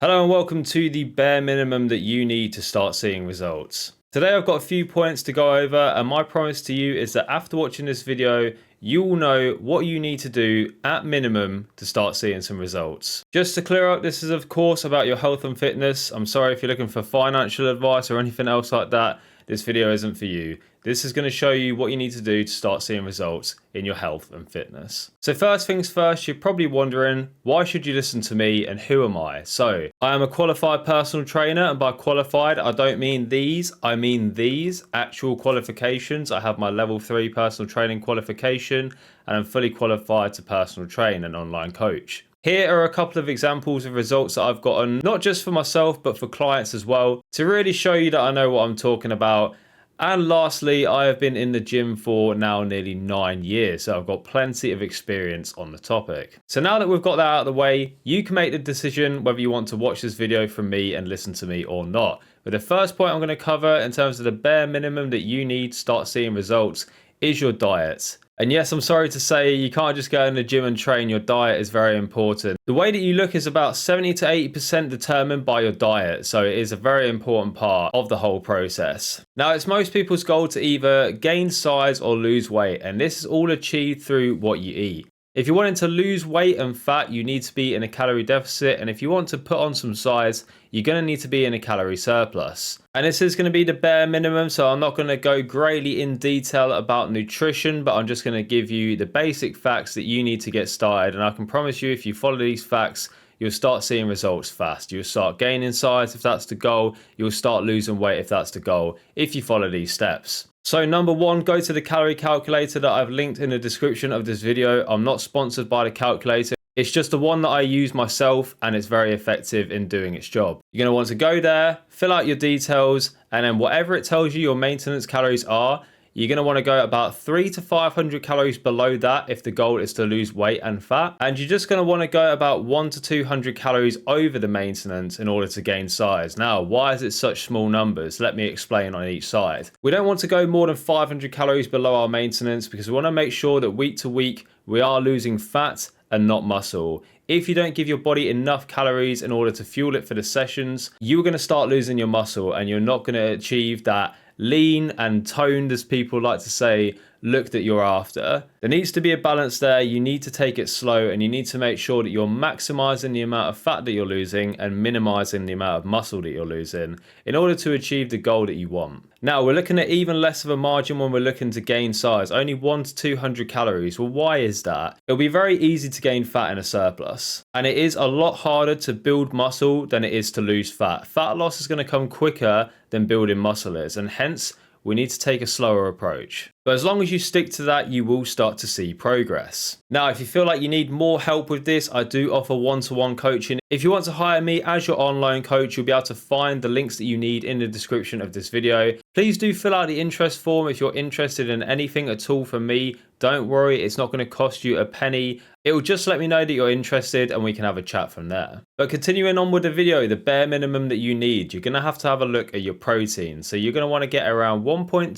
Hello and welcome to the bare minimum that you need to start seeing results. Today I've got a few points to go over, and my promise to you is that after watching this video, you will know what you need to do at minimum to start seeing some results. Just to clear up, this is of course about your health and fitness. I'm sorry if you're looking for financial advice or anything else like that. This video isn't for you. This is going to show you what you need to do to start seeing results in your health and fitness. So first things first, you're probably wondering, why should you listen to me and who am I? So I am a qualified personal trainer, and by qualified, I don't mean these, I mean these actual qualifications. I have my level 3 personal training qualification and I'm fully qualified to personal train and online coach. Here are a couple of examples of results that I've gotten, not just for myself, but for clients as well, to really show you that I know what I'm talking about. And lastly, I have been in the gym for now nearly 9 years, so I've got plenty of experience on the topic. So now that we've got that out of the way, you can make the decision whether you want to watch this video from me and listen to me or not. But the first point I'm going to cover in terms of the bare minimum that you need to start seeing results is your diet. And yes, I'm sorry to say, you can't just go in the gym and train. Your diet is very important. The way that you look is about 70 to 80% determined by your diet. So it is a very important part of the whole process. Now, it's most people's goal to either gain size or lose weight. And this is all achieved through what you eat. If you're wanting to lose weight and fat, you need to be in a calorie deficit. And if you want to put on some size, you're going to need to be in a calorie surplus. And this is going to be the bare minimum. So I'm not going to go greatly in detail about nutrition, but I'm just going to give you the basic facts that you need to get started. And I can promise you, if you follow these facts, you'll start seeing results fast. You'll start gaining size if that's the goal. You'll start losing weight if that's the goal, if you follow these steps. So number one, go to the calorie calculator that I've linked in the description of this video. I'm not sponsored by the calculator. It's just the one that I use myself, and it's very effective in doing its job. You're going to want to go there, fill out your details, and then whatever it tells you your maintenance calories are, you're going to want to go about 300 to 500 calories below that if the goal is to lose weight and fat. And you're just going to want to go about 100 to 200 calories over the maintenance in order to gain size. Now, why is it such small numbers? Let me explain on each side. We don't want to go more than 500 calories below our maintenance because we want to make sure that week to week we are losing fat and not muscle. If you don't give your body enough calories in order to fuel it for the sessions, you're going to start losing your muscle and you're not going to achieve that lean and toned, as people like to say, look that you're after. There needs to be a balance there. You need to take it slow and you need to make sure that you're maximizing the amount of fat that you're losing and minimizing the amount of muscle that you're losing in order to achieve the goal that you want. Now, we're looking at even less of a margin when we're looking to gain size, only 100 to 200 calories. Well, why is that? It'll be very easy to gain fat in a surplus, and it is a lot harder to build muscle than it is to lose fat. Fat loss is going to come quicker than building muscle is, and hence we need to take a slower approach. But as long as you stick to that, you will start to see progress. Now, if you feel like you need more help with this, I do offer one-to-one coaching. If you want to hire me as your online coach, you'll be able to find the links that you need in the description of this video. Please do fill out the interest form if you're interested in anything at all from me. Don't worry, it's not going to cost you a penny. It will just let me know that you're interested and we can have a chat from there. But continuing on with the video, the bare minimum that you need, you're going to have a look at your protein. So you're going to want to get around 1.2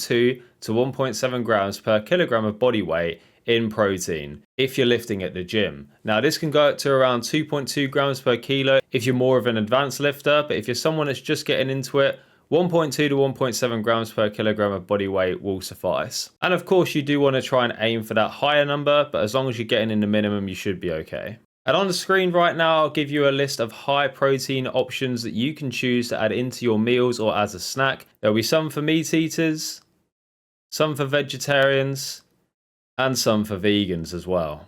to 1.7 grams per kilogram of body weight in protein if you're lifting at the gym. Now, this can go up to around 2.2 grams per kilo if you're more of an advanced lifter, but if you're someone that's just getting into it, 1.2 to 1.7 grams per kilogram of body weight will suffice. And of course, you do want to try and aim for that higher number, but as long as you're getting in the minimum, you should be okay. And on the screen right now, I'll give you a list of high protein options that you can choose to add into your meals or as a snack. There'll be some for meat eaters, some for vegetarians, and some for vegans as well.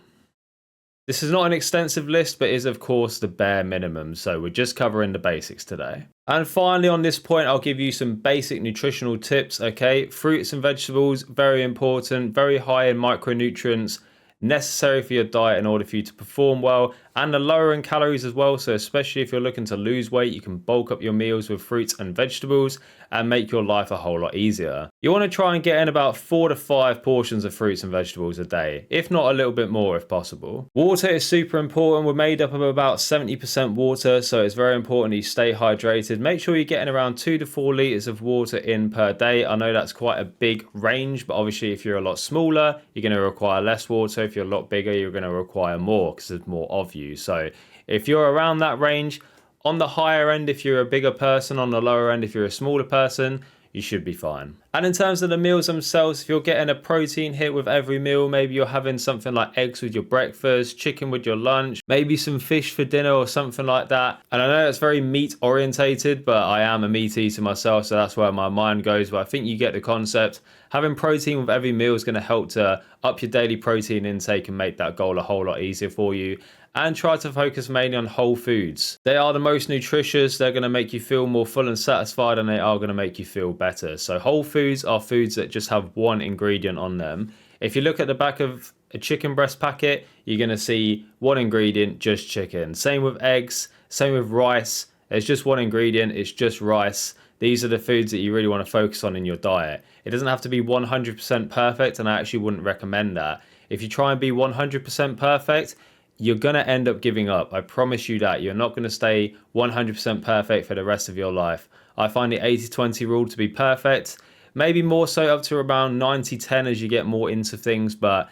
This is not an extensive list, but is of course the bare minimum, so we're just covering the basics today. And finally, on this point, I'll give you some basic nutritional tips, okay? Fruits and vegetables, very important, very high in micronutrients, necessary for your diet in order for you to perform well, and are lower in calories as well. So especially if you're looking to lose weight, you can bulk up your meals with fruits and vegetables and make your life a whole lot easier. You want to try and get in about 4 to 5 portions of fruits and vegetables a day, if not a little bit more if possible. Water is super important. We're made up of about 70% water, so it's very important that you stay hydrated. Make sure you're getting around 2 to 4 liters of water in per day. I know that's quite a big range, but obviously if you're a lot smaller, you're going to require less water. If you're a lot bigger, you're going to require more because there's more of you. So if you're around that range, On the higher end, if you're a bigger person, on the lower end, if you're a smaller person, you should be fine. And in terms of the meals themselves, if you're getting a protein hit with every meal, maybe you're having something like eggs with your breakfast, chicken with your lunch, maybe some fish for dinner or something like that. And I know it's very meat orientated, but I am a meat eater myself, so that's where my mind goes. But I think you get the concept. Having protein with every meal is going to help to up your daily protein intake and make that goal a whole lot easier for you. And try to focus mainly on whole foods. They are the most nutritious, they're going to make you feel more full and satisfied, and they are going to make you feel better. So whole foods are foods that just have one ingredient on them. If you look at the back of a chicken breast packet, you're going to see one ingredient, just chicken. Same with eggs, same with rice. There's just one ingredient, it's just rice. These are the foods that you really want to focus on in your diet. It doesn't have to be 100% perfect, and I actually wouldn't recommend that. If you try and be 100% perfect, you're going to end up giving up. I promise you that. You're not going to stay 100% perfect for the rest of your life. I find the 80-20 rule to be perfect. Maybe more so up to around 90-10 as you get more into things, but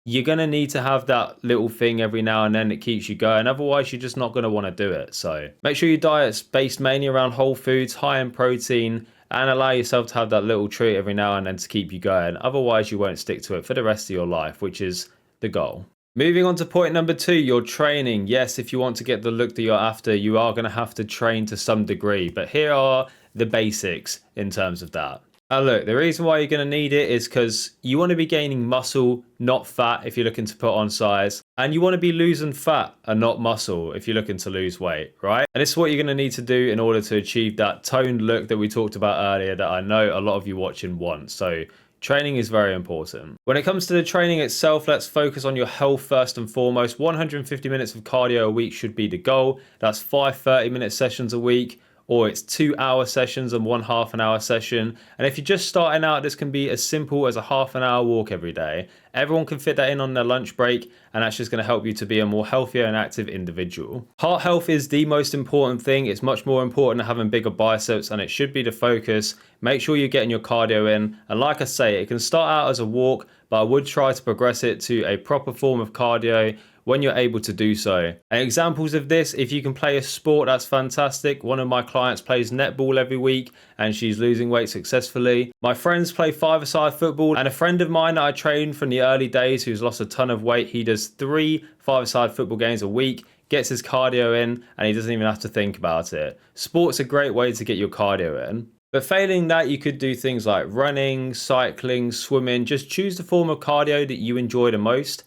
you're going to need to have that little thing every now and then that keeps you going. Otherwise, you're just not going to want to do it. So make sure your diet's based mainly around whole foods, high in protein, and allow yourself to have that little treat every now and then to keep you going. Otherwise, you won't stick to it for the rest of your life, which is the goal. Moving on to point number 2, your training. Yes, if you want to get the look that you're after, you are going to have to train to some degree. But here are the basics in terms of that. Look, the reason why you're going to need it is because you want to be gaining muscle, not fat, if you're looking to put on size. And you want to be losing fat and not muscle if you're looking to lose weight, right? And this is what you're going to need to do in order to achieve that toned look that we talked about earlier that I know a lot of you watching want. So training is very important. When it comes to the training itself, let's focus on your health first and foremost. 150 minutes of cardio a week should be the goal. That's 5 30-minute sessions a week, or it's 2-hour sessions and 1 half-an-hour session. And if you're just starting out, this can be as simple as a half-an-hour walk every day. Everyone can fit that in on their lunch break, and that's just going to help you to be a more healthier and active individual. Heart health is the most important thing. It's much more important than having bigger biceps, and it should be the focus. Make sure you're getting your cardio in. And like I say, it can start out as a walk, but I would try to progress it to a proper form of cardio when you're able to do so. And examples of this, if you can play a sport, that's fantastic. One of my clients plays netball every week and she's losing weight successfully. My friends play five-a-side football, and a friend of mine that I trained from the early days who's lost a ton of weight, he does 3 five-a-side football games a week, gets his cardio in, and he doesn't even have to think about it. Sport's a great way to get your cardio in. But failing that, you could do things like running, cycling, swimming. Just choose the form of cardio that you enjoy the most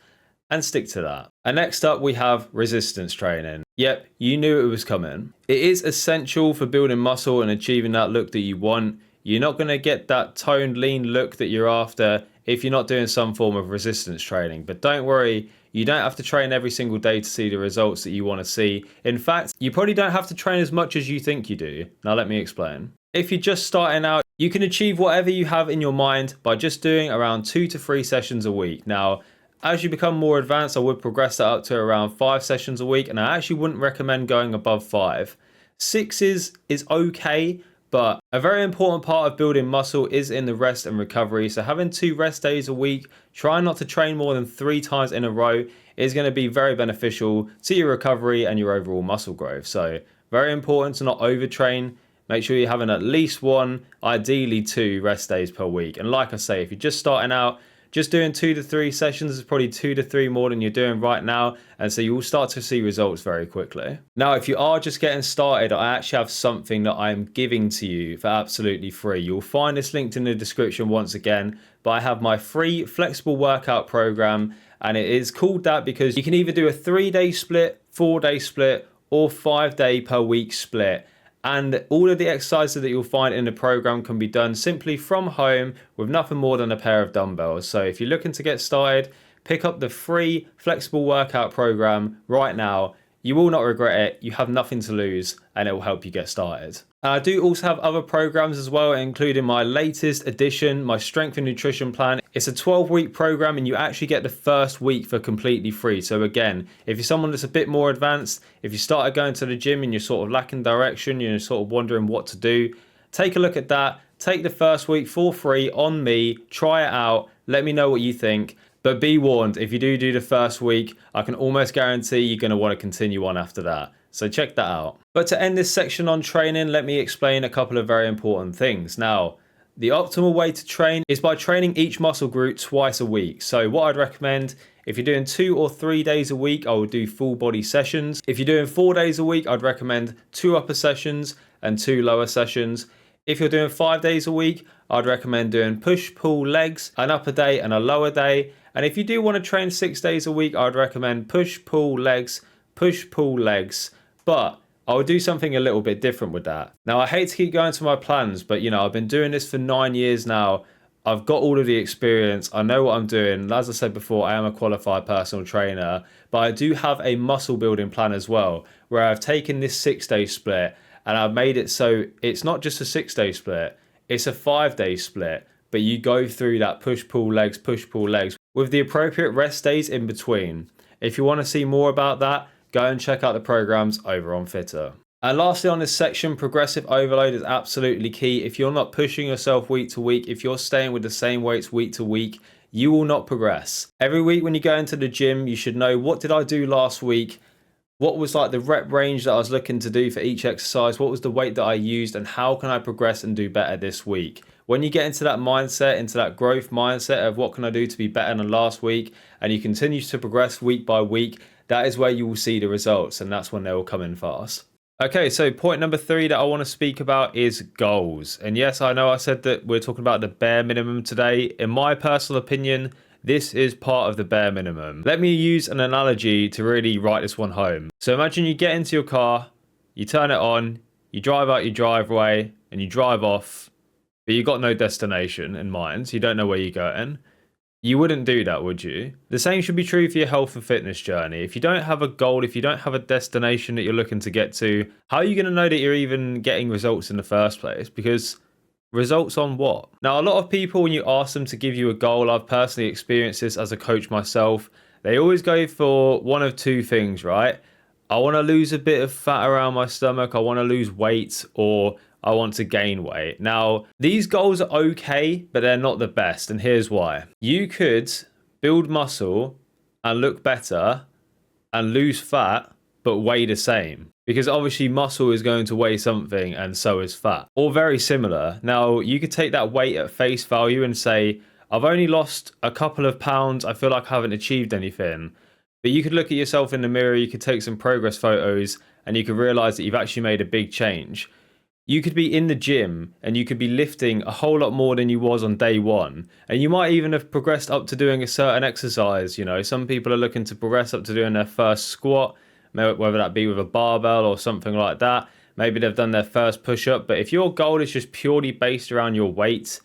and stick to that. And next up, we have resistance training. Yep, you knew it was coming. It is essential for building muscle and achieving that look that you want. You're not going to get that toned, lean look that you're after if you're not doing some form of resistance training. But don't worry, you don't have to train every single day to see the results that you want to see. In fact, you probably don't have to train as much as you think you do. Now let me explain. If you're just starting out, you can achieve whatever you have in your mind by just doing around 2 to 3 sessions a week. Now, as you become more advanced, I would progress that up to around 5 sessions a week, and I actually wouldn't recommend going above 5. 6 is okay, but a very important part of building muscle is in the rest and recovery. So having 2 rest days a week, trying not to train more than 3 times in a row is going to be very beneficial to your recovery and your overall muscle growth. So very important to not overtrain. Make sure you're having at least 1, ideally 2 rest days per week. And like I say, if you're just starting out, just doing 2 to 3 sessions is probably 2 to 3 more than you're doing right now. And so you will start to see results very quickly. Now, if you are just getting started, I actually have something that I'm giving to you for absolutely free. You'll find this linked in the description once again, but I have my free flexible workout program. And it is called that because you can either do a 3-day split, 4-day split, or 5-day per week split. And all of the exercises that you'll find in the program can be done simply from home with nothing more than a pair of dumbbells. So if you're looking to get started, pick up the free flexible workout program right now. You will not regret it. You have nothing to lose, and it will help you get started. I do also have other programs as well, including my latest edition, my strength and nutrition plan. It's a 12-week program, and you actually get the first week for completely free. So again, if you're someone that's a bit more advanced, if you started going to the gym and you're sort of lacking direction, you're sort of wondering what to do, take a look at that. Take the first week for free on me. Try it out. Let me know what you think. But be warned, if you do the first week, I can almost guarantee you're going to want to continue on after that. So check that out. But to end this section on training, let me explain a couple of very important things. Now, the optimal way to train is by training each muscle group twice a week. So what I'd recommend, if you're doing 2 or 3 days a week, I would do full body sessions. If you're doing 4 days a week, I'd recommend 2 upper sessions and 2 lower sessions. If you're doing 5 days a week, I'd recommend doing push, pull, legs, an upper day and a lower day. And if you do want to train 6 days a week, I'd recommend push, pull, legs, push, pull, legs. But I would do something a little bit different with that. Now, I hate to keep going to my plans, but I've been doing this for 9 years now. I've got all of the experience. I know what I'm doing. As I said before, I am a qualified personal trainer, but I do have a muscle building plan as well, where I've taken this 6-day split and I've made it so it's not just a 6-day split, it's a 5-day split, but you go through that push, pull, legs with the appropriate rest days in between. If you want to see more about that, go and check out the programs over on Fitter. And lastly on this section, progressive overload is absolutely key. If you're not pushing yourself week to week, if you're staying with the same weights week to week, you will not progress. Every week when you go into the gym, you should know, what did I do last week? What was like the rep range that I was looking to do for each exercise? What was the weight that I used? And how can I progress and do better this week? When you get into that mindset, into that growth mindset of what can I do to be better than last week, and you continue to progress week by week, that is where you will see the results, and that's when they will come in fast. Okay, so point number 3 that I want to speak about is goals. And yes, I know I said that we're talking about the bare minimum today. In my personal opinion, this is part of the bare minimum. Let me use an analogy to really write this one home. So imagine you get into your car, you turn it on, you drive out your driveway, and you drive off, but you got no destination in mind, so you don't know where you're going. You wouldn't do that, would you? The same should be true for your health and fitness journey. If you don't have a goal, if you don't have a destination that you're looking to get to, how are you going to know that you're even getting results in the first place? Because results on what? Now, a lot of people, when you ask them to give you a goal, I've personally experienced this as a coach myself, they always go for one of 2 things, right? I want to lose a bit of fat around my stomach, I want to lose weight, or I want to gain weight. Now, these goals are okay, but they're not the best, and here's why. You could build muscle and look better and lose fat, but weigh the same. Because obviously muscle is going to weigh something and so is fat, or very similar. Now, you could take that weight at face value and say, I've only lost a couple of pounds, I feel like I haven't achieved anything. But you could look at yourself in the mirror, you could take some progress photos, and you could realize that you've actually made a big change. You could be in the gym and you could be lifting a whole lot more than you was on day one. And you might even have progressed up to doing a certain exercise. Some people are looking to progress up to doing their first squat, whether that be with a barbell or something like that. Maybe they've done their first push-up. But if your goal is just purely based around your weight,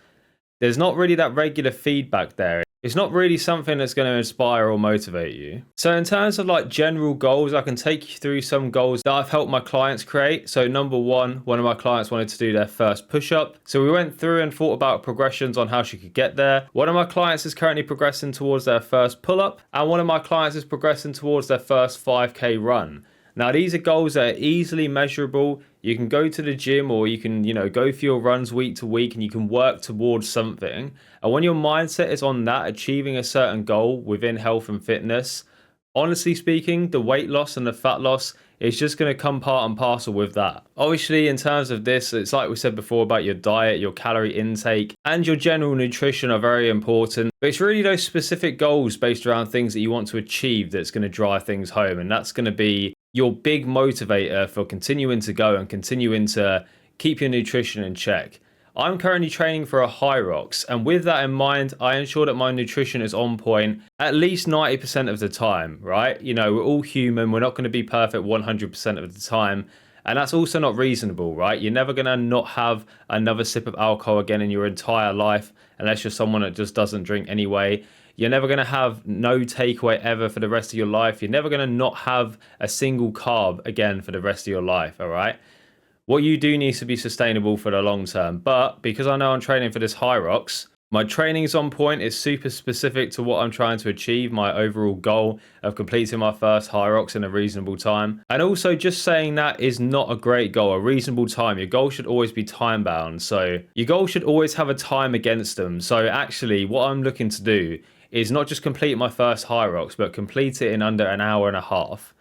there's not really that regular feedback there. It's not really something that's going to inspire or motivate you. So in terms of like general goals, I can take you through some goals that I've helped my clients create. So number one of my clients wanted to do their first push-up. So we went through and thought about progressions on how she could get there. One of my clients is currently progressing towards their first pull-up, and one of my clients is progressing towards their first 5K run. Now, these are goals that are easily measurable. You can go to the gym, or you can, go for your runs week to week, and you can work towards something. And when your mindset is on that, achieving a certain goal within health and fitness, honestly speaking, the weight loss and the fat loss is just going to come part and parcel with that. Obviously, in terms of this, it's like we said before about your diet, your calorie intake, and your general nutrition are very important. But it's really those specific goals based around things that you want to achieve that's going to drive things home. And that's going to be your big motivator for continuing to go and continuing to keep your nutrition in check. I'm currently training for a Hyrox, and with that in mind, I ensure that my nutrition is on point at least 90% of the time, right? We're all human, we're not going to be perfect 100% of the time, and that's also not reasonable, right? You're never going to not have another sip of alcohol again in your entire life, unless you're someone that just doesn't drink anyway. You're never going to have no takeaway ever for the rest of your life. You're never going to not have a single carb again for the rest of your life, all right? What you do needs to be sustainable for the long term. But because I know I'm training for this Hyrox, my training is on point. It's super specific to what I'm trying to achieve, my overall goal of completing my first Hyrox in a reasonable time. And also, just saying that is not a great goal, a reasonable time. Your goal should always be time bound. So your goal should always have a time against them. So actually, what I'm looking to do is not just complete my first Hyrox, but complete it in under an hour and a half.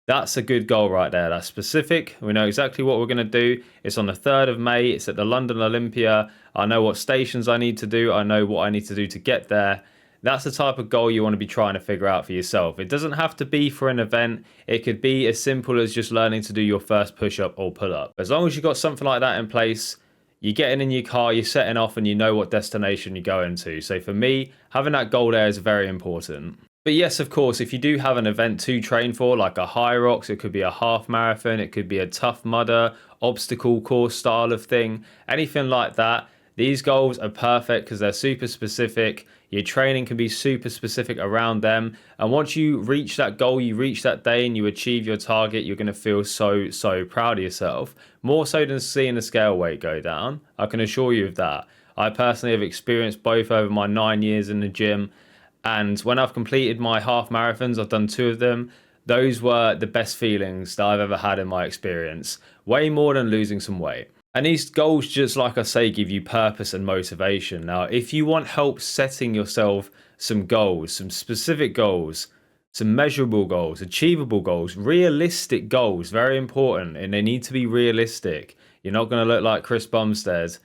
That's a good goal right there. That's specific. We know exactly what we're going to do. It's on the 3rd of May. It's at the London Olympia. I know what stations I need to do. I know what I need to do to get there. That's the type of goal you want to be trying to figure out for yourself. It doesn't have to be for an event. It could be as simple as just learning to do your first push-up or pull-up. As long as you've got something like that in place, you're getting in your car, you're setting off, and you know what destination you're going to. So for me, having that goal there is very important. But yes, of course, if you do have an event to train for, like a high rocks, it could be a half marathon, it could be a tough mudder, obstacle course style of thing, anything like that. These goals are perfect because they're super specific. Your training can be super specific around them. And once you reach that goal, you reach that day and you achieve your target, you're going to feel so proud of yourself. More so than seeing the scale weight go down. I can assure you of that. I personally have experienced both over my 9 years in the gym. And when I've completed my half marathons, I've done 2 of them. Those were the best feelings that I've ever had in my experience. Way more than losing some weight. And these goals, just like I say, give you purpose and motivation. Now, if you want help setting yourself some goals, some specific goals, some measurable goals, achievable goals, realistic goals, very important. And they need to be realistic. You're not going to look like Chris Bumstead.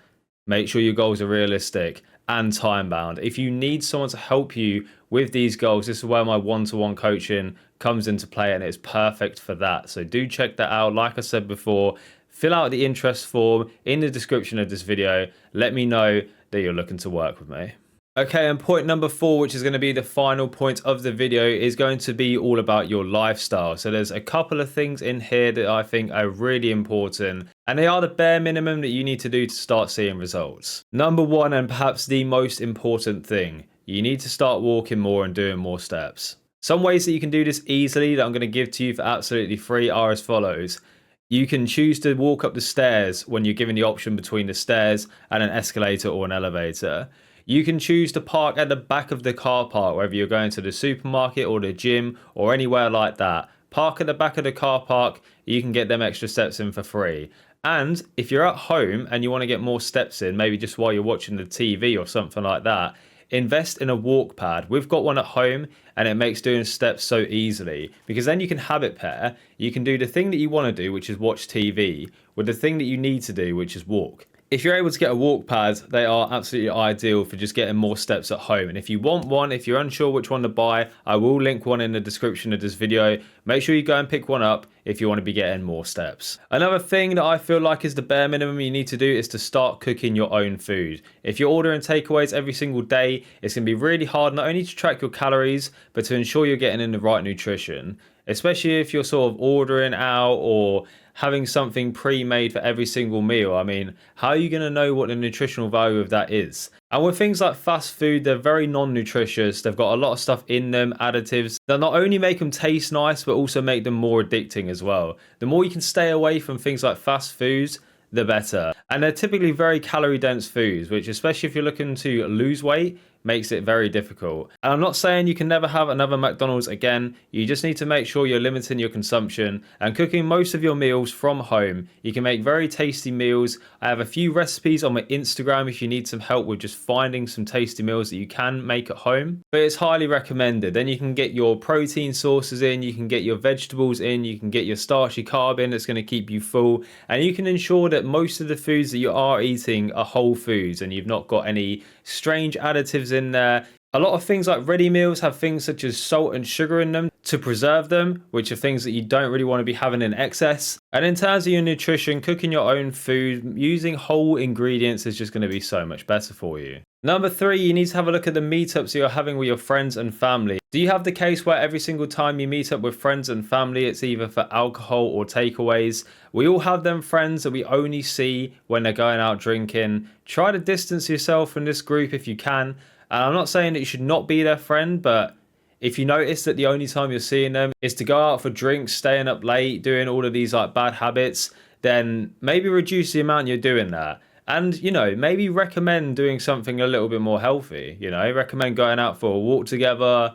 Make sure your goals are realistic and time bound. If you need someone to help you with these goals, this is where my one-to-one coaching comes into play, and it's perfect for that. So do check that out. Like I said before, fill out the interest form in the description of this video. Let me know that you're looking to work with me. Okay, and point number 4, which is going to be the final point of the video, is going to be all about your lifestyle. So there's a couple of things in here that I think are really important, and they are the bare minimum that you need to do to start seeing results. Number 1, and perhaps the most important thing, you need to start walking more and doing more steps. Some ways that you can do this easily that I'm going to give to you for absolutely free are as follows. You can choose to walk up the stairs when you're given the option between the stairs and an escalator or an elevator. You can choose to park at the back of the car park, whether you're going to the supermarket or the gym or anywhere like that. Park at the back of the car park, you can get them extra steps in for free. And if you're at home and you want to get more steps in, maybe just while you're watching the TV or something like that, invest in a walk pad. We've got one at home and it makes doing steps so easily, because then you can habit pair. You can do the thing that you want to do, which is watch TV, with the thing that you need to do, which is walk. If you're able to get a walk pad, they are absolutely ideal for just getting more steps at home. And if you want one, if you're unsure which one to buy, I will link one in the description of this video. Make sure you go and pick one up if you want to be getting more steps. Another thing that I feel like is the bare minimum you need to do is to start cooking your own food. If you're ordering takeaways every single day, it's going to be really hard not only to track your calories, but to ensure you're getting in the right nutrition. Especially if you're sort of ordering out or having something pre-made for every single meal. I mean, how are you going to know what the nutritional value of that is? And with things like fast food, they're very non-nutritious. They've got a lot of stuff in them, additives, that not only make them taste nice, but also make them more addicting as well. The more you can stay away from things like fast foods, the better. And they're typically very calorie dense foods, which, especially if you're looking to lose weight, makes it very difficult. And I'm not saying you can never have another McDonald's again. You just need to make sure you're limiting your consumption and cooking most of your meals from home. You can make very tasty meals. I have a few recipes on my Instagram if you need some help with just finding some tasty meals that you can make at home. But it's highly recommended. Then you can get your protein sources in, you can get your vegetables in, you can get your starchy carb in that's going to keep you full. And you can ensure that most of the foods that you are eating are whole foods and you've not got any strange additives in there. A lot of things like ready meals have things such as salt and sugar in them to preserve them, which are things that you don't really want to be having in excess. And in terms of your nutrition, cooking your own food, using whole ingredients is just going to be so much better for you. Number 3, you need to have a look at the meetups you're having with your friends and family. Do you have the case where every single time you meet up with friends and family, it's either for alcohol or takeaways? We all have them friends that we only see when they're going out drinking. Try to distance yourself from this group if you can. And I'm not saying that you should not be their friend, but if you notice that the only time you're seeing them is to go out for drinks, staying up late, doing all of these like bad habits, then maybe reduce the amount you're doing that. And, you know, maybe recommend doing something a little bit more healthy. You know, recommend going out for a walk together,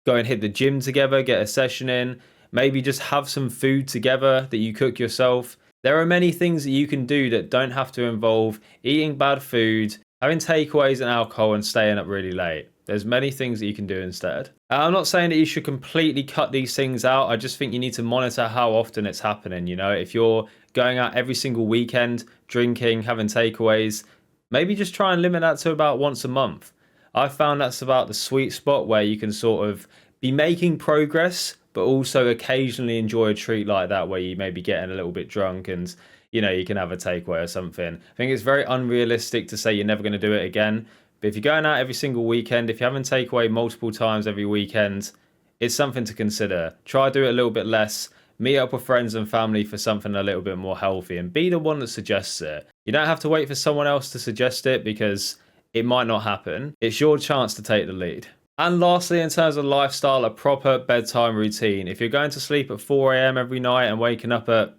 go and hit the gym together, get a session in, maybe just have some food together that you cook yourself. There are many things that you can do that don't have to involve eating bad food, having takeaways and alcohol and staying up really late. There's many things that you can do instead. I'm not saying that you should completely cut these things out. I just think you need to monitor how often it's happening. You know, if you're going out every single weekend, drinking, having takeaways, maybe just try and limit that to about once a month. I found that's about the sweet spot where you can sort of be making progress, but also occasionally enjoy a treat like that where you may be getting a little bit drunk and, you know, you can have a takeaway or something. I think it's very unrealistic to say you're never going to do it again. But if you're going out every single weekend, if you're having takeaway multiple times every weekend, it's something to consider. Try to do it a little bit less. Meet up with friends and family for something a little bit more healthy and be the one that suggests it. You don't have to wait for someone else to suggest it because it might not happen. It's your chance to take the lead. And lastly, in terms of lifestyle, a proper bedtime routine. If you're going to sleep at 4 a.m. every night and waking up at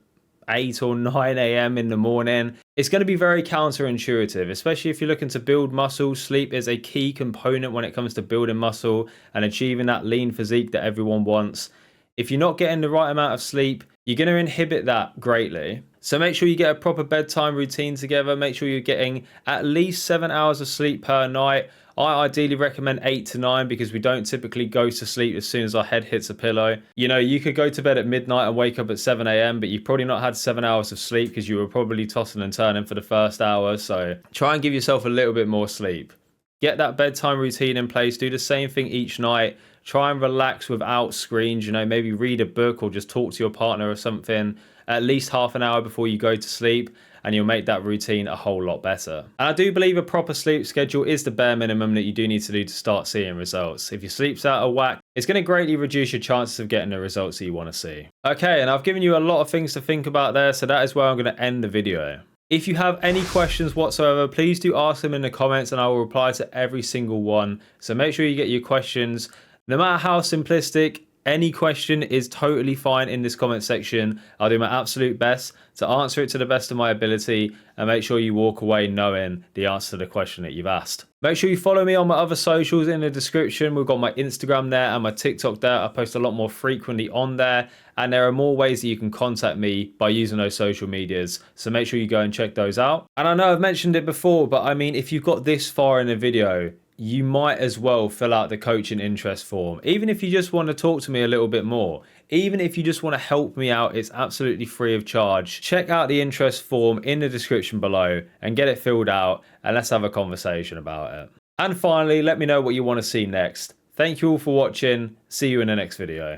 8 or 9 a.m. in the morning, it's going to be very counterintuitive, especially if you're looking to build muscle. Sleep is a key component when it comes to building muscle and achieving that lean physique that everyone wants. If you're not getting the right amount of sleep, you're going to inhibit that greatly. So make sure you get a proper bedtime routine together. Make sure you're getting at least 7 hours of sleep per night. I ideally recommend 8 to 9 because we don't typically go to sleep as soon as our head hits a pillow. You know, you could go to bed at midnight and wake up at 7 a.m., but you've probably not had 7 hours of sleep because you were probably tossing and turning for the first hour. So try and give yourself a little bit more sleep. Get that bedtime routine in place. Do the same thing each night. Try and relax without screens. You know, maybe read a book or just talk to your partner or something at least half an hour before you go to sleep, and you'll make that routine a whole lot better. And I do believe a proper sleep schedule is the bare minimum that you do need to do to start seeing results. If your sleep's out of whack, it's going to greatly reduce your chances of getting the results that you want to see. Okay, and I've given you a lot of things to think about there, so that is where I'm going to end the video. If you have any questions whatsoever, please do ask them in the comments and I will reply to every single one. So make sure you get your questions. No matter how simplistic, any question is totally fine in this comment section. I'll do my absolute best to answer it to the best of my ability and make sure you walk away knowing the answer to the question that you've asked. Make sure you follow me on my other socials in the description. We've got my Instagram there and my TikTok there. I post a lot more frequently on there, and there are more ways that you can contact me by using those social medias. So make sure you go and check those out. And I know I've mentioned it before, but I mean, if you've got this far in the video, you might as well fill out the coaching interest form. Even if you just want to talk to me a little bit more, even if you just want to help me out, it's absolutely free of charge. Check out the interest form in the description below and get it filled out, and let's have a conversation about it. And finally, let me know what you want to see next. Thank you all for watching. See you in the next video.